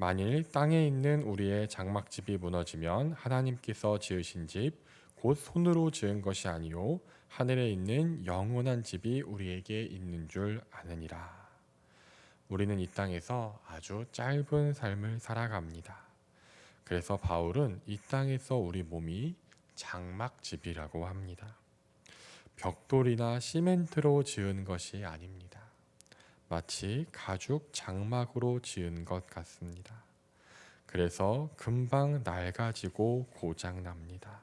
만일 땅에 있는 우리의 장막집이 무너지면 하나님께서 지으신 집, 곧 손으로 지은 것이 아니요 하늘에 있는 영원한 집이 우리에게 있는 줄 아느니라. 우리는 이 땅에서 아주 짧은 삶을 살아갑니다. 그래서 바울은 이 땅에서 우리 몸이 장막집이라고 합니다. 벽돌이나 시멘트로 지은 것이 아닙니다. 마치 가죽 장막으로 지은 것 같습니다. 그래서 금방 낡아지고 고장납니다.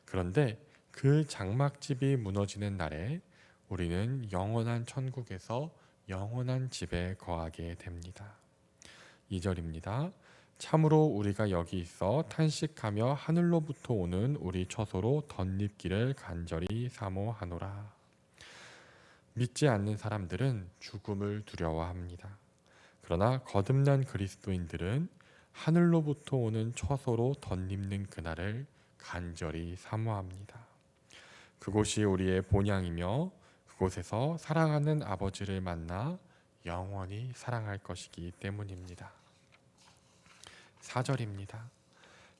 그런데 그 장막집이 무너지는 날에 우리는 영원한 천국에서 영원한 집에 거하게 됩니다. 2절입니다. 참으로 우리가 여기 있어 탄식하며 하늘로부터 오는 우리 처소로 덧립기를 간절히 사모하노라. 믿지 않는 사람들은 죽음을 두려워합니다. 그러나 거듭난 그리스도인들은 하늘로부터 오는 처소로 덧립는 그날을 간절히 사모합니다. 그곳이 우리의 본향이며 그곳에서 사랑하는 아버지를 만나 영원히 사랑할 것이기 때문입니다. 4절입니다.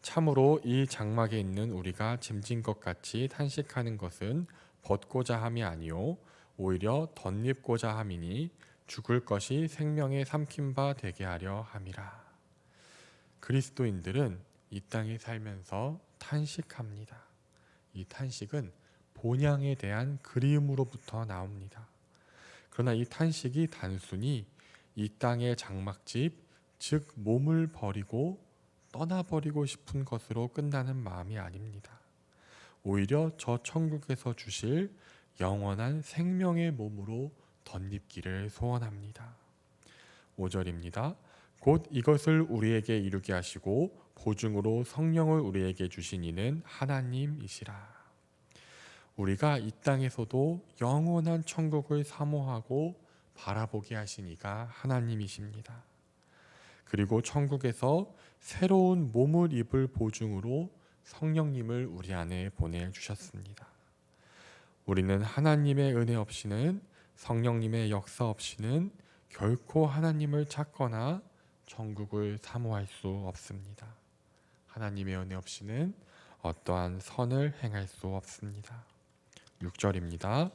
참으로 이 장막에 있는 우리가 짐진 것 같이 탄식하는 것은 벗고자 함이 아니요 오히려 덧입고자 함이니 죽을 것이 생명의 삼킨 바 되게 하려 함이라. 그리스도인들은 이 땅에 살면서 탄식합니다. 이 탄식은 본향에 대한 그리움으로부터 나옵니다. 그러나 이 탄식이 단순히 이 땅의 장막집, 즉 몸을 버리고 떠나버리고 싶은 것으로 끝나는 마음이 아닙니다. 오히려 저 천국에서 주실 영원한 생명의 몸으로 덧입기를 소원합니다. 5절입니다. 곧 이것을 우리에게 이루게 하시고 보증으로 성령을 우리에게 주신 이는 하나님이시라. 우리가 이 땅에서도 영원한 천국을 사모하고 바라보게 하신 이가 하나님이십니다. 그리고 천국에서 새로운 몸을 입을 보증으로 성령님을 우리 안에 보내주셨습니다. 우리는 하나님의 은혜 없이는, 성령님의 역사 없이는 결코 하나님을 찾거나 천국을 사모할 수 없습니다. 하나님의 은혜 없이는 어떠한 선을 행할 수 없습니다. 6절입니다.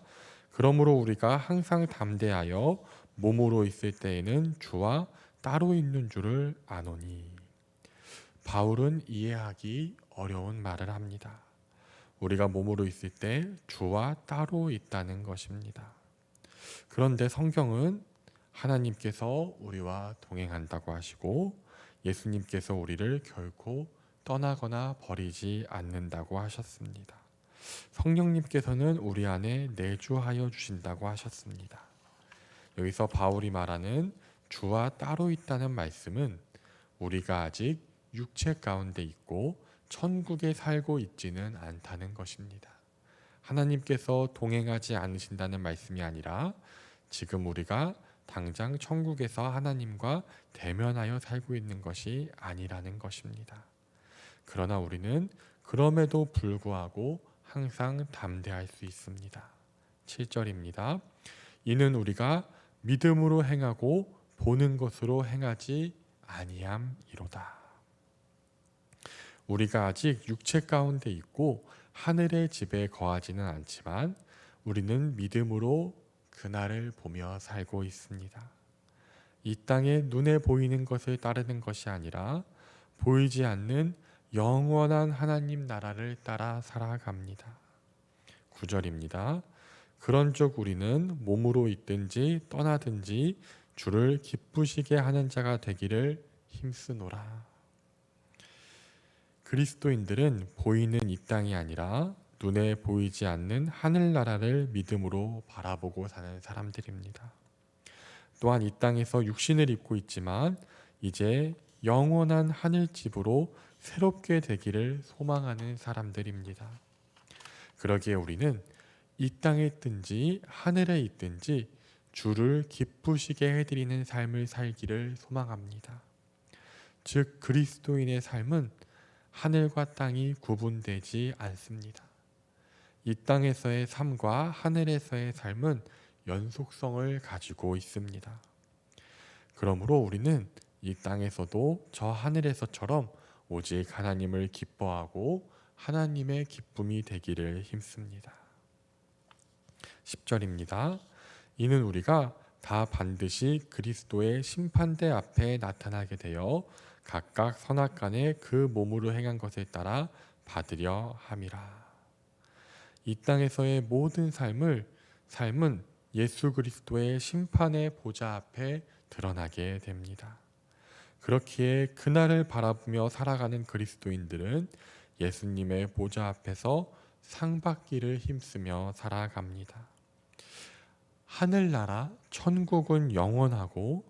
그러므로 우리가 항상 담대하여 몸으로 있을 때에는 주와 따로 있는 줄을 아노니. 바울은 이해하기 어려운 말을 합니다. 우리가 몸으로 있을 때 주와 따로 있다는 것입니다. 그런데 성경은 하나님께서 우리와 동행한다고 하시고 예수님께서 우리를 결코 떠나거나 버리지 않는다고 하셨습니다. 성령님께서는 우리 안에 내주하여 주신다고 하셨습니다. 여기서 바울이 말하는 주와 따로 있다는 말씀은 우리가 아직 육체 가운데 있고 천국에 살고 있지는 않다는 것입니다. 하나님께서 동행하지 않으신다는 말씀이 아니라 지금 우리가 당장 천국에서 하나님과 대면하여 살고 있는 것이 아니라는 것입니다. 그러나 우리는 그럼에도 불구하고 항상 담대할 수 있습니다. 7절입니다. 이는 우리가 믿음으로 행하고 보는 것으로 행하지 아니함이로다. 우리가 아직 육체 가운데 있고 하늘의 집에 거하지는 않지만 우리는 믿음으로 그날을 보며 살고 있습니다. 이 땅에 눈에 보이는 것을 따르는 것이 아니라 보이지 않는 영원한 하나님 나라를 따라 살아갑니다. 9절입니다. 그런즉 우리는 몸으로 있든지 떠나든지 주를 기쁘시게 하는 자가 되기를 힘쓰노라. 그리스도인들은 보이는 이 땅이 아니라 눈에 보이지 않는 하늘나라를 믿음으로 바라보고 사는 사람들입니다. 또한 이 땅에서 육신을 입고 있지만 이제 영원한 하늘집으로 새롭게 되기를 소망하는 사람들입니다. 그러기에 우리는 이 땅에 있든지 하늘에 있든지 주를 기쁘시게 해드리는 삶을 살기를 소망합니다. 즉 그리스도인의 삶은 하늘과 땅이 구분되지 않습니다. 이 땅에서의 삶과 하늘에서의 삶은 연속성을 가지고 있습니다. 그러므로 우리는 이 땅에서도 저 하늘에서처럼 오직 하나님을 기뻐하고 하나님의 기쁨이 되기를 힘씁니다. 10절입니다. 이는 우리가 다 반드시 그리스도의 심판대 앞에 나타나게 되어 각각 선악간에 그 몸으로 행한 것에 따라 받으려 함이라. 이 땅에서의 모든 삶은 예수 그리스도의 심판의 보좌 앞에 드러나게 됩니다. 그렇기에 그날을 바라보며 살아가는 그리스도인들은 예수님의 보좌 앞에서 상 받기를 힘쓰며 살아갑니다. 하늘나라 천국은 영원하고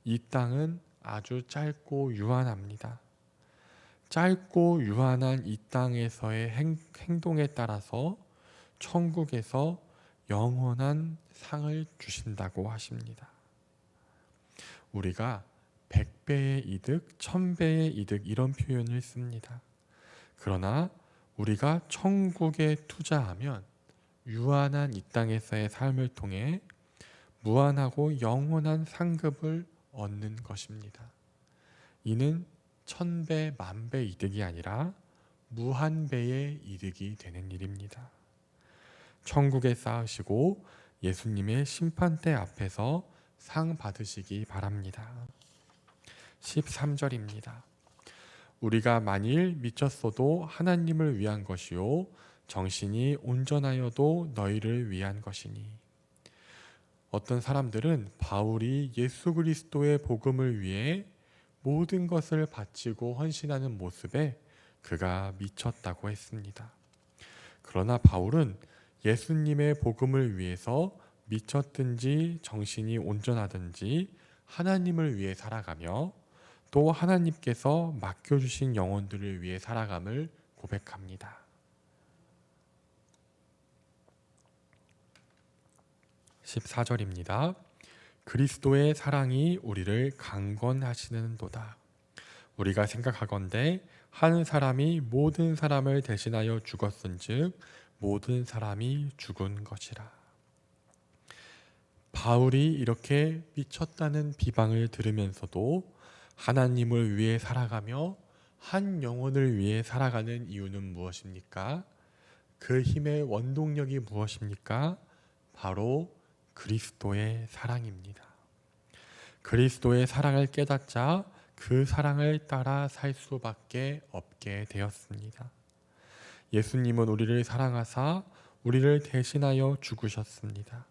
이 땅은 아주 짧고 유한합니다. 짧고 유한한 이 땅에서의 행동에 따라서 천국에서 영원한 상을 주신다고 하십니다. 우리가 100배의 이득, 1000배의 이득 이런 표현을 씁니다. 그러나 우리가 천국에 투자하면 유한한 이 땅에서의 삶을 통해 무한하고 영원한 상급을 얻는 것입니다. 이는 1000배, 10,000배 이득이 아니라 무한배의 이득이 되는 일입니다. 천국에 쌓으시고 예수님의 심판대 앞에서 상 받으시기 바랍니다. 13절입니다. 우리가 만일 미쳤어도 하나님을 위한 것이요 정신이 온전하여도 너희를 위한 것이니. 어떤 사람들은 바울이 예수 그리스도의 복음을 위해 모든 것을 바치고 헌신하는 모습에 그가 미쳤다고 했습니다. 그러나 바울은 예수님의 복음을 위해서 미쳤든지 정신이 온전하든지 하나님을 위해 살아가며 또 하나님께서 맡겨주신 영혼들을 위해 살아감을 고백합니다. 14절입니다. 그리스도의 사랑이 우리를 강건하시는도다. 우리가 생각하건대 한 사람이 모든 사람을 대신하여 죽었은즉 모든 사람이 죽은 것이라. 바울이 이렇게 미쳤다는 비방을 들으면서도 하나님을 위해 살아가며 한 영혼을 위해 살아가는 이유는 무엇입니까? 그 힘의 원동력이 무엇입니까? 바로 그리스도의 사랑입니다. 그리스도의 사랑을 깨닫자 그 사랑을 따라 살 수밖에 없게 되었습니다. 예수님은 우리를 사랑하사 우리를 대신하여 죽으셨습니다.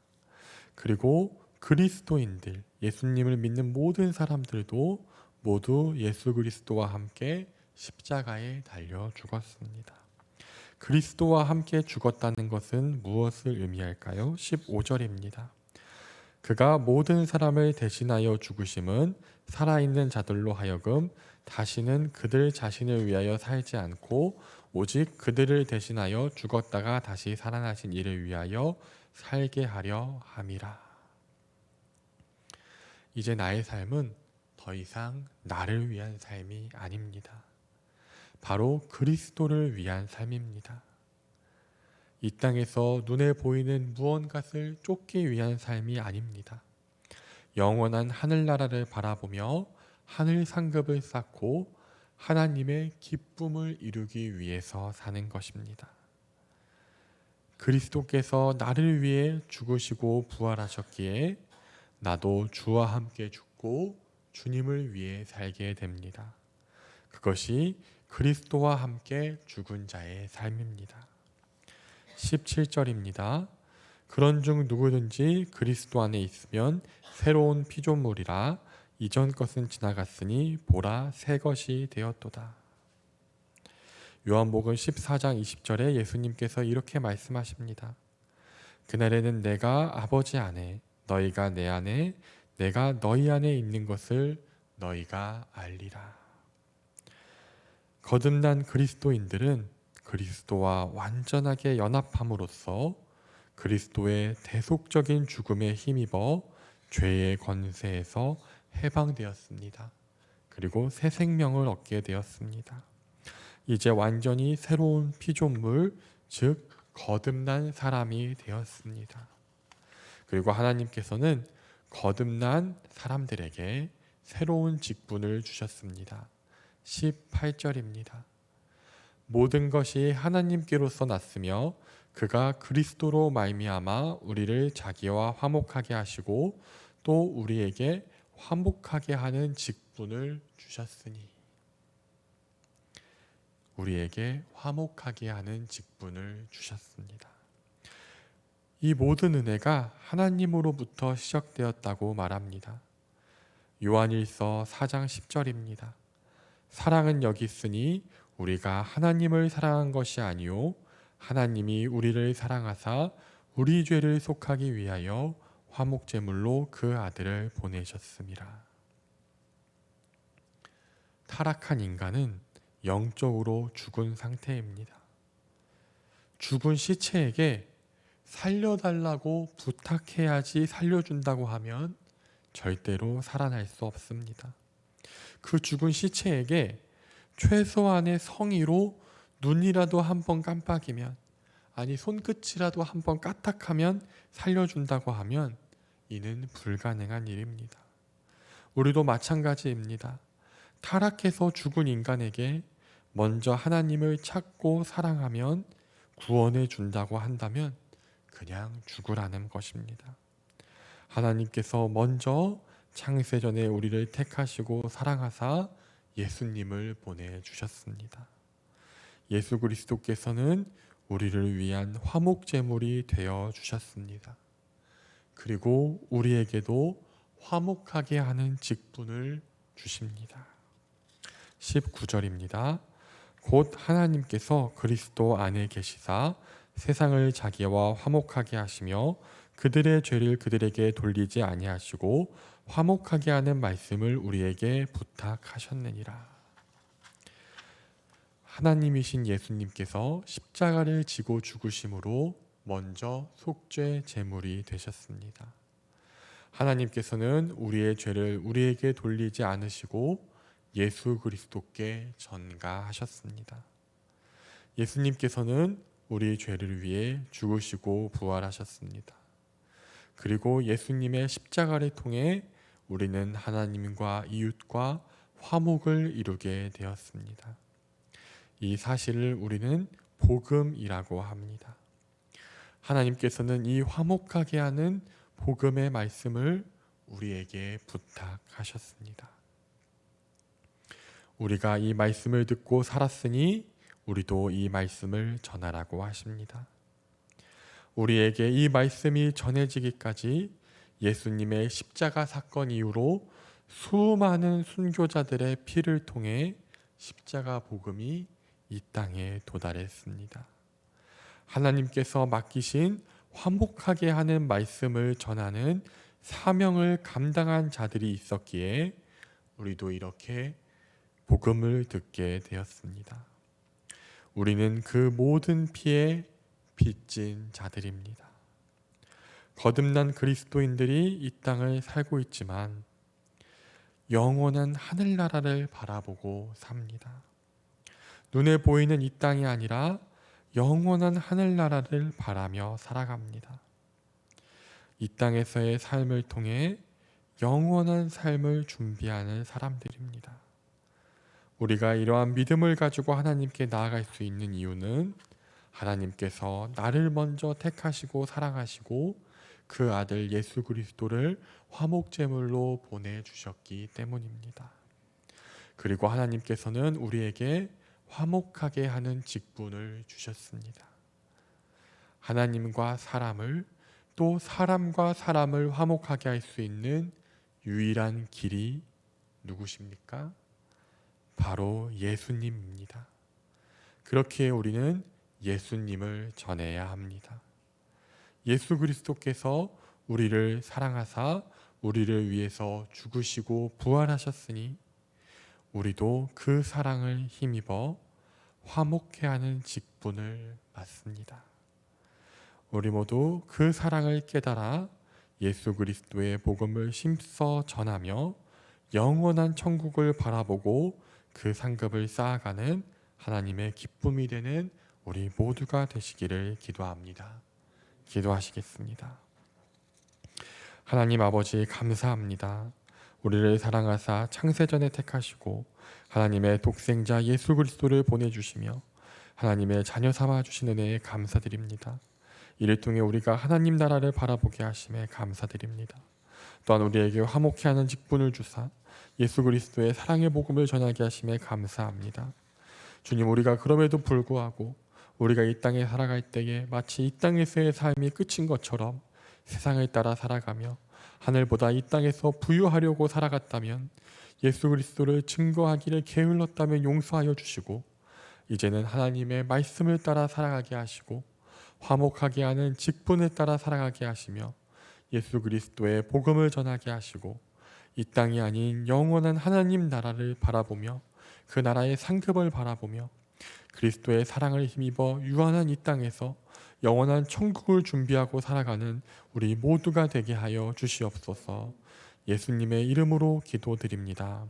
그리고 그리스도인들, 예수님을 믿는 모든 사람들도 모두 예수 그리스도와 함께 십자가에 달려 죽었습니다. 그리스도와 함께 죽었다는 것은 무엇을 의미할까요? 15절입니다. 그가 모든 사람을 대신하여 죽으심은 살아있는 자들로 하여금 다시는 그들 자신을 위하여 살지 않고 오직 그들을 대신하여 죽었다가 다시 살아나신 이를 위하여 살게 하려 함이라. 이제 나의 삶은 더 이상 나를 위한 삶이 아닙니다. 바로 그리스도를 위한 삶입니다. 이 땅에서 눈에 보이는 무언가를 쫓기 위한 삶이 아닙니다. 영원한 하늘나라를 바라보며 하늘 상급을 쌓고 하나님의 기쁨을 이루기 위해서 사는 것입니다. 그리스도께서 나를 위해 죽으시고 부활하셨기에 나도 주와 함께 죽고 주님을 위해 살게 됩니다. 그것이 그리스도와 함께 죽은 자의 삶입니다. 17절입니다. 그런즉 누구든지 그리스도 안에 있으면 새로운 피조물이라 이전 것은 지나갔으니 보라 새 것이 되었도다. 요한복음 14장 20절에 예수님께서 이렇게 말씀하십니다. 그날에는 내가 아버지 안에 너희가 내 안에 내가 너희 안에 있는 것을 너희가 알리라. 거듭난 그리스도인들은 그리스도와 완전하게 연합함으로써 그리스도의 대속적인 죽음에 힘입어 죄의 권세에서 해방되었습니다. 그리고 새 생명을 얻게 되었습니다. 이제 완전히 새로운 피조물, 즉 거듭난 사람이 되었습니다. 그리고 하나님께서는 거듭난 사람들에게 새로운 직분을 주셨습니다. 18절입니다. 모든 것이 하나님께로서 났으며 그가 그리스도로 말미암아 우리를 자기와 화목하게 하시고 또 우리에게 화목하게 하는 직분을 주셨으니, 우리에게 화목하게 하는 직분을 주셨습니다. 이 모든 은혜가 하나님으로부터 시작되었다고 말합니다. 요한일서 4장 10절입니다. 사랑은 여기 있으니 우리가 하나님을 사랑한 것이 아니요 하나님이 우리를 사랑하사 우리 죄를 속하기 위하여 화목제물로 그 아들을 보내셨습니다. 타락한 인간은 영적으로 죽은 상태입니다. 죽은 시체에게 살려달라고 부탁해야지 살려준다고 하면 절대로 살아날 수 없습니다. 그 죽은 시체에게 최소한의 성의로 눈이라도 한번 깜빡이면, 아니 손끝이라도 한번 까딱하면 살려준다고 하면 이는 불가능한 일입니다. 우리도 마찬가지입니다. 타락해서 죽은 인간에게 먼저 하나님을 찾고 사랑하면 구원해 준다고 한다면 그냥 죽으라는 것입니다. 하나님께서 먼저 창세전에 우리를 택하시고 사랑하사 예수님을 보내주셨습니다. 예수 그리스도께서는 우리를 위한 화목제물이 되어 주셨습니다. 그리고 우리에게도 화목하게 하는 직분을 주십니다. 19절입니다. 곧 하나님께서 그리스도 안에 계시사 세상을 자기와 화목하게 하시며 그들의 죄를 그들에게 돌리지 아니하시고 화목하게 하는 말씀을 우리에게 부탁하셨느니라. 하나님이신 예수님께서 십자가를 지고 죽으심으로 먼저 속죄 제물이 되셨습니다. 하나님께서는 우리의 죄를 우리에게 돌리지 않으시고 예수 그리스도께 전가하셨습니다. 예수님께서는 우리 죄를 위해 죽으시고 부활하셨습니다. 그리고 예수님의 십자가를 통해 우리는 하나님과 이웃과 화목을 이루게 되었습니다. 이 사실을 우리는 복음이라고 합니다. 하나님께서는 이 화목하게 하는 복음의 말씀을 우리에게 부탁하셨습니다. 우리가 이 말씀을 듣고 살았으니 우리도 이 말씀을 전하라고 하십니다. 우리에게 이 말씀이 전해지기까지 예수님의 십자가 사건 이후로 수많은 순교자들의 피를 통해 십자가 복음이 이 땅에 도달했습니다. 하나님께서 맡기신 화목하게 하는 말씀을 전하는 사명을 감당한 자들이 있었기에 우리도 이렇게 복음을 듣게 되었습니다. 우리는 그 모든 피에 빚진 자들입니다. 거듭난 그리스도인들이 이 땅을 살고 있지만 영원한 하늘나라를 바라보고 삽니다. 눈에 보이는 이 땅이 아니라 영원한 하늘나라를 바라며 살아갑니다. 이 땅에서의 삶을 통해 영원한 삶을 준비하는 사람들입니다. 우리가 이러한 믿음을 가지고 하나님께 나아갈 수 있는 이유는 하나님께서 나를 먼저 택하시고 사랑하시고 그 아들 예수 그리스도를 화목제물로 보내주셨기 때문입니다. 그리고 하나님께서는 우리에게 화목하게 하는 직분을 주셨습니다. 하나님과 사람을, 또 사람과 사람을 화목하게 할 수 있는 유일한 길이 누구십니까? 바로 예수님입니다. 그렇기에 우리는 예수님을 전해야 합니다. 예수 그리스도께서 우리를 사랑하사 우리를 위해서 죽으시고 부활하셨으니 우리도 그 사랑을 힘입어 화목케 하는 직분을 받습니다. 우리 모두 그 사랑을 깨달아 예수 그리스도의 복음을 힘써 전하며 영원한 천국을 바라보고 그 상급을 쌓아가는 하나님의 기쁨이 되는 우리 모두가 되시기를 기도합니다. 기도하시겠습니다. 하나님 아버지 감사합니다. 우리를 사랑하사 창세전에 택하시고 하나님의 독생자 예수 그리스도를 보내주시며 하나님의 자녀 삼아 주신 은혜에 감사드립니다. 이를 통해 우리가 하나님 나라를 바라보게 하심에 감사드립니다. 또한 우리에게 화목케 하는 직분을 주사 예수 그리스도의 사랑의 복음을 전하게 하심에 감사합니다. 주님, 우리가 그럼에도 불구하고 우리가 이 땅에 살아갈 때에 마치 이 땅에서의 삶이 끝인 것처럼 세상을 따라 살아가며 하늘보다 이 땅에서 부유하려고 살아갔다면, 예수 그리스도를 증거하기를 게을렀다면 용서하여 주시고 이제는 하나님의 말씀을 따라 살아가게 하시고 화목하게 하는 직분을 따라 살아가게 하시며 예수 그리스도의 복음을 전하게 하시고 이 땅이 아닌 영원한 하나님 나라를 바라보며 그 나라의 상급을 바라보며 그리스도의 사랑을 힘입어 유한한 이 땅에서 영원한 천국을 준비하고 살아가는 우리 모두가 되게 하여 주시옵소서. 예수님의 이름으로 기도드립니다.